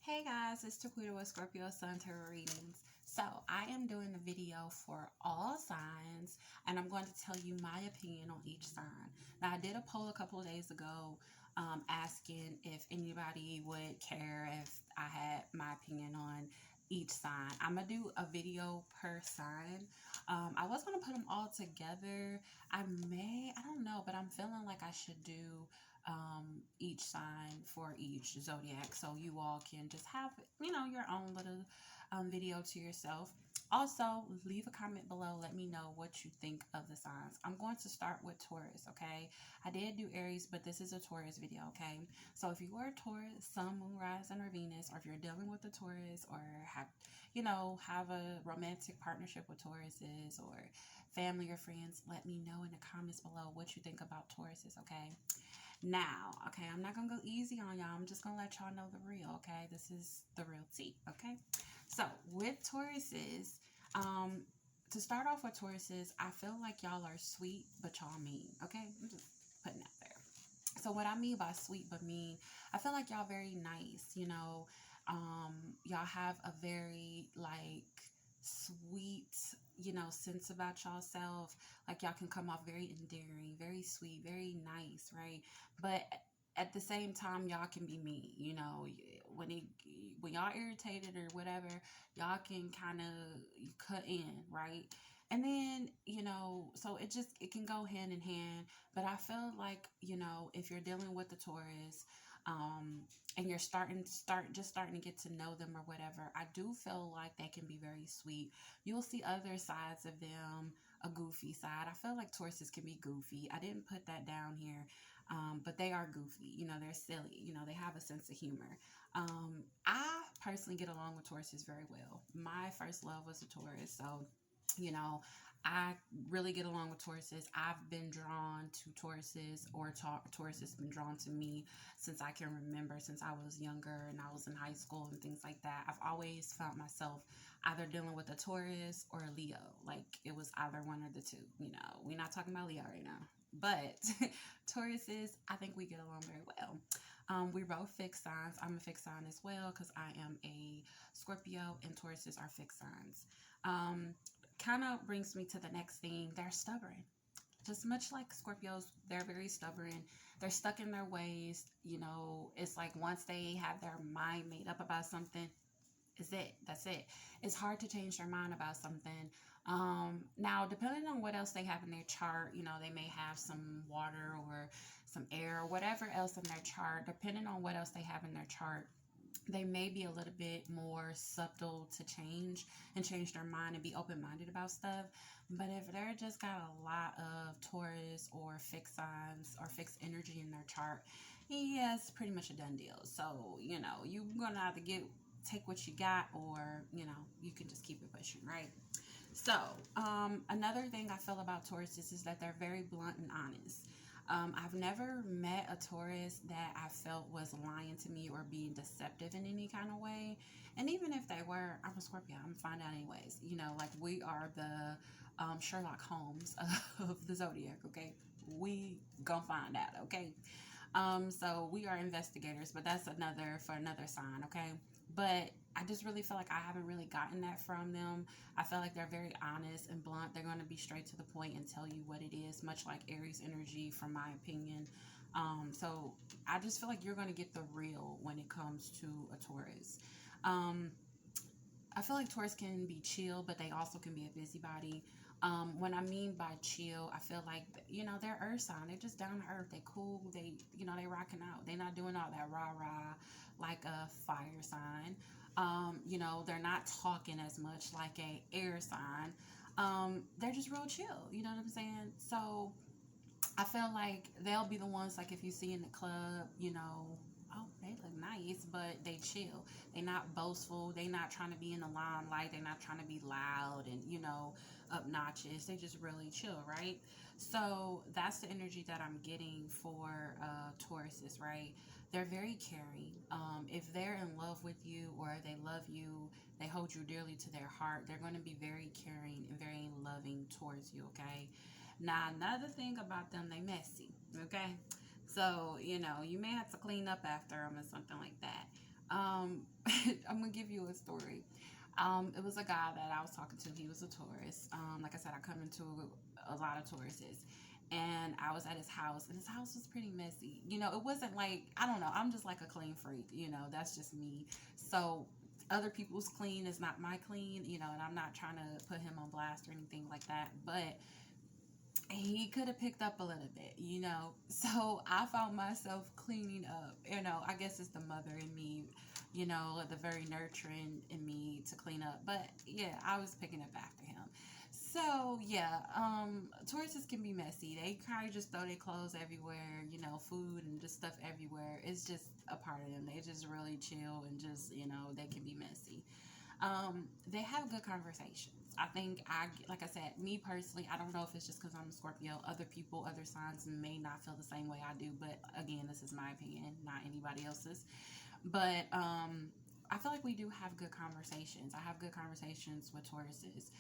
Hey guys, it's Taquita with Scorpio Sun Tarot Readings. So I am doing a video for all signs and I'm going to tell you my opinion on each sign. Now I did a poll a couple of days ago asking if anybody would care if I had my opinion on each sign. I'm going to do a video per sign. I was going to put them all together. I don't know, but I'm feeling like I should do each sign for each zodiac so you all can just have your own little video to yourself. Also, leave a comment below. Let me know what you think of the signs. I'm going to start with Taurus, okay? I did do Aries, but this is a Taurus video, okay? So if you are a Taurus, Sun, Moon, Rising, or Venus, or if you're dealing with a Taurus, or have a romantic partnership with Tauruses, or family or friends, let me know in the comments below what you think about Tauruses, okay? Now, okay, I'm not going to go easy on y'all. I'm just going to let y'all know the real, okay? This is the real tea, okay? So, with Tauruses, to start off with Tauruses, I feel like y'all are sweet, but y'all mean, okay? I'm just putting that there. So, what I mean by sweet but mean, I feel like y'all very nice, y'all have a very, sweet, sense about y'allself. Like y'all can come off very endearing, very sweet, very nice, right? But at the same time, y'all can be mean. When y'all irritated or whatever, y'all can kind of cut in, right? And then, so it can go hand in hand. But I feel like, if you're dealing with the Taurus, and you're starting to get to know them or whatever, I do feel like they can be very sweet. You'll see other sides of them, a goofy side. I feel like Tauruses can be goofy. I didn't put that down here, but they are goofy. They're silly. They have a sense of humor. I personally get along with Tauruses very well. My first love was a Taurus, so I really get along with Tauruses. I've been drawn to Tauruses, or Taurus has been drawn to me since I can remember, since I was younger and I was in high school and things like that. I've always found myself either dealing with a Taurus or a Leo. Like, it was either one or the two. We're not talking about Leo right now. But Tauruses, I think we get along very well. We're both fixed signs. I'm a fixed sign as well because I am a Scorpio, and Tauruses are fixed signs. Kind of brings me to the next thing. They're stubborn. Just much like Scorpios, they're very stubborn. They're stuck in their ways. It's like once they have their mind made up about something, that's it. It's hard to change their mind about something. Now, depending on what else they have in their chart, they may have some water or some air or whatever else in their chart. Depending on what else they have in their chart, they may be a little bit more subtle to change their mind and be open-minded about stuff. But if they're just got a lot of Taurus or fixed signs or fixed energy in their chart, yeah, it's pretty much a done deal. So, you're going to have to take what you got, or, you can just keep it pushing, right? So, another thing I feel about Tauruses is that they're very blunt and honest. I've never met a Taurus that I felt was lying to me or being deceptive in any kind of way. And even if they were, I'm a Scorpio, I'm gonna find out anyways. We are the Sherlock Holmes of the zodiac, okay? We gonna find out, okay? So we are investigators, but that's for another sign, okay? But I just really feel like I haven't really gotten that from them. I feel like they're very honest and blunt. They're going to be straight to the point and tell you what it is, much like Aries energy, from my opinion. So I just feel like you're going to get the real when it comes to a Taurus. I feel like Taurus can be chill, but they also can be a busybody. When I mean by chill, I feel like, they're earth sign. They're just down to earth. They cool. They rocking out. They're not doing all that rah-rah like a fire sign. They're not talking as much like a air sign. They're just real chill. You know what I'm saying? So I feel like they'll be the ones, like, if you see in the club, oh, they look nice, but they chill. They're not boastful. They're not trying to be in the limelight. They're not trying to be loud and, obnoxious. They just really chill, right? So that's the energy that I'm getting for Tauruses, right? They're very caring. If they're in love with you or they love you, they hold you dearly to their heart, they're going to be very caring and very loving towards you, okay? Now, another thing about them, they messy, okay? So, you may have to clean up after them or something like that. I'm gonna give you a story. It was a guy that I was talking to. He was a Taurus. Like I said, I come into a lot of Tauruses, and I was at his house, and his house was pretty messy. It wasn't like, I don't know. I'm just like a clean freak. That's just me. So other people's clean is not my clean. And I'm not trying to put him on blast or anything like that, but he could have picked up a little bit. So I found myself cleaning up. I guess it's the mother in me, the very nurturing in me to clean up. But yeah, I was picking up after him. So yeah, Tauruses can be messy. They kind of just throw their clothes everywhere, food and just stuff everywhere. It's just a part of them. They just really chill and just, they can be messy. They have good conversations. I think like I said, me personally, I don't know if it's just because I'm a Scorpio. Other people, other signs may not feel the same way I do, but again, this is my opinion, not anybody else's. But I feel like we do have good conversations. I have good conversations with Tauruses.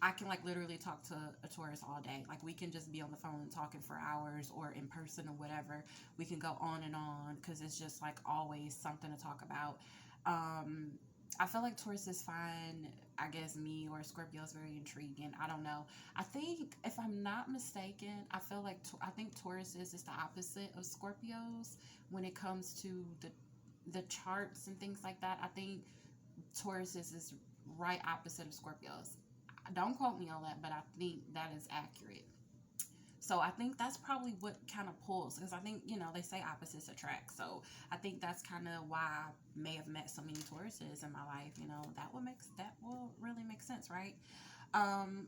I can like literally talk to a Taurus all day. Like we can just be on the phone and talking for hours, or in person or whatever. We can go on and on because it's just like always something to talk about. Um, I feel like Tauruses find, I guess, me or Scorpio is very intriguing. I don't know. I think, if I'm not mistaken, I feel like I think Tauruses is the opposite of Scorpios when it comes to the charts and things like that. I think Tauruses is right opposite of Scorpios. Don't quote me on that, but I think that is accurate. So I think that's probably what kind of pulls, because I think, they say opposites attract. So I think that's kind of why I may have met so many Tauruses in my life. That will really make sense, right?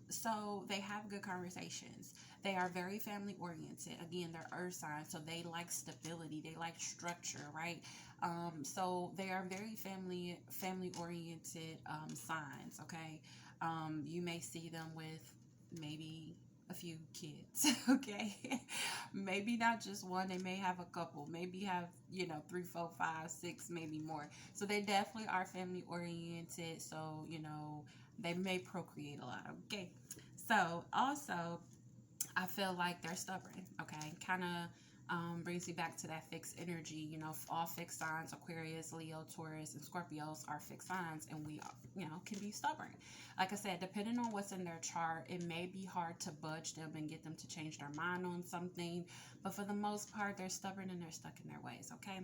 So they have good conversations. They are very family oriented. Again, they're earth signs, so they like stability. They like structure, right? So they are very family oriented signs. Okay, you may see them with maybe a few kids. Okay, maybe not just one. They may have a couple. Maybe have 3, 4, 5, 6, maybe more. So they definitely are family oriented. So they may procreate a lot. Okay, so also I feel like they're stubborn. Okay, kind of brings me back to that fixed energy. All fixed signs, Aquarius, Leo, Taurus, and Scorpios are fixed signs, and we, can be stubborn. Like I said, depending on what's in their chart, it may be hard to budge them and get them to change their mind on something. But for the most part, they're stubborn and they're stuck in their ways. Okay.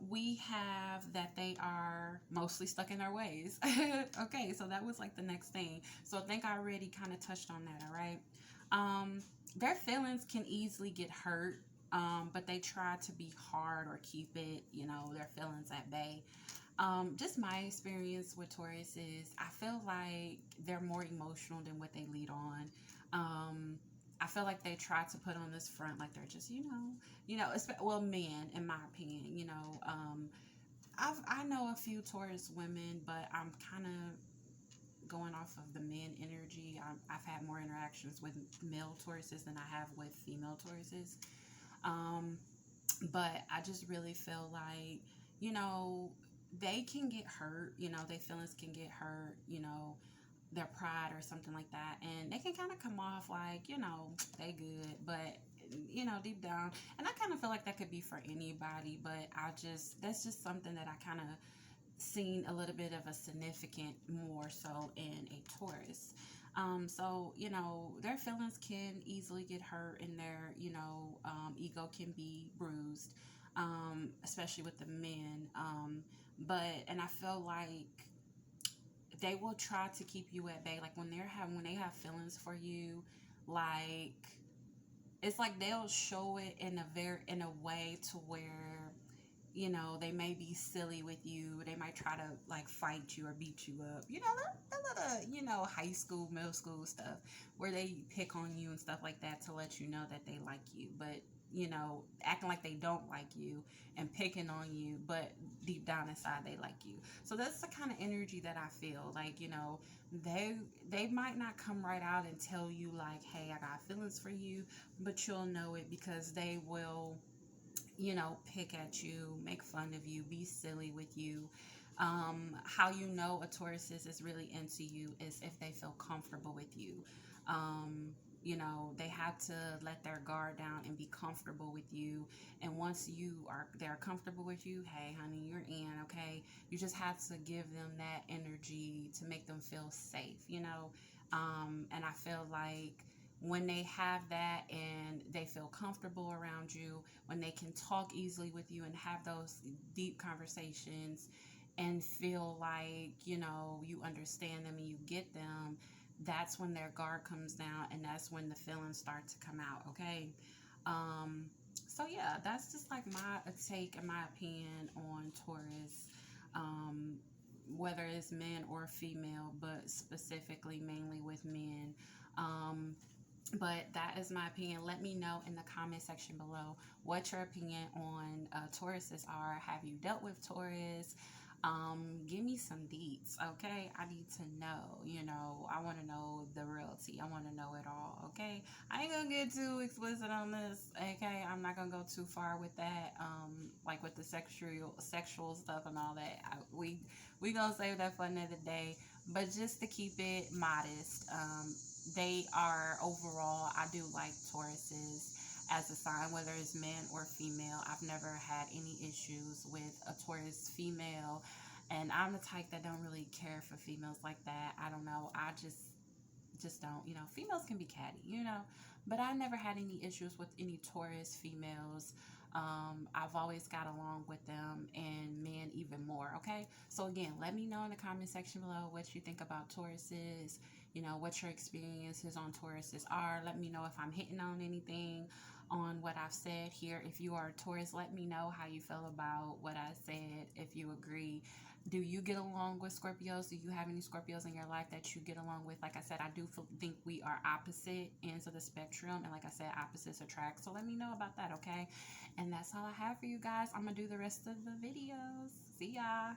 We have that they are mostly stuck in their ways. Okay, so that was like the next thing. So I think I already kind of touched on that. All right. Their feelings can easily get hurt, but they try to be hard or keep it, their feelings at bay. Just my experience with Taurus is I feel like they're more emotional than what they lead on. I feel like they try to put on this front like they're just, well, men, in my opinion, I know a few Taurus women, but I'm kind of going off of the men energy. I've had more interactions with male Tauruses than I have with female Tauruses. Um, but I just really feel like, they can get hurt, their feelings can get hurt, their pride or something like that. And they can kind of come off like, they good, but deep down, and I kind of feel like that could be for anybody, but that's just something that I kind of seen a little bit of a significant more so in a Taurus. So, their feelings can easily get hurt, and their, ego can be bruised, especially with the men. And I feel like they will try to keep you at bay. Like when they have feelings for you, like it's like they'll show it in a way to where they may be silly with you. They might try to like fight you or beat you up. The little, high school, middle school stuff where they pick on you and stuff like that to let you know that they like you. But, acting like they don't like you and picking on you, but deep down inside they like you. So that's the kind of energy that I feel like, they might not come right out and tell you like, hey, I got feelings for you, but you'll know it because they will pick at you, make fun of you, be silly with you. How a Taurus is really into you is if they feel comfortable with you. They have to let their guard down and be comfortable with you. And once they're comfortable with you, hey, honey, you're in, okay? okay? You just have to give them that energy to make them feel safe, you know? And I feel like when they have that and they feel comfortable around you, when they can talk easily with you and have those deep conversations and feel like, you know, you understand them and you get them, that's when their guard comes down and that's when the feelings start to come out, okay? Um, so yeah, that's just like my take and my opinion on Taurus. Um, Whether it's men or female, but specifically mainly with men. Um, but that is my opinion. Let me know in the comment section below what your opinion on Tauruses are. Have you dealt with Taurus? Give me some deets, okay? I need to know, you know, I want to know the realty. I want to know it all, okay? I ain't gonna get too explicit on this, okay? I'm not gonna go too far with that, like with the sexual stuff and all that. We gonna save that for another day. But just to keep it modest, they are overall, I do like Tauruses as a sign, whether it's man or female. I've never had any issues with a Taurus female, and I'm the type that don't really care for females like that. I don't know. I just don't. You know, females can be catty, you know, but I never had any issues with any Taurus females. I've always got along with them, and men even more. Okay, so again, let me know in the comment section below what you think about Tauruses. You know, what your experiences on Tauruses are. Let me know if I'm hitting on anything on what I've said here. If you are a Taurus, let me know how you feel about what I said. If you agree, do you get along with Scorpios? Do you have any Scorpios in your life that you get along with? Like I said, I do think we are opposite ends of the spectrum, and like I said, opposites attract. So let me know about that, okay? And that's all I have for you guys. I'm gonna do the rest of the videos. See ya.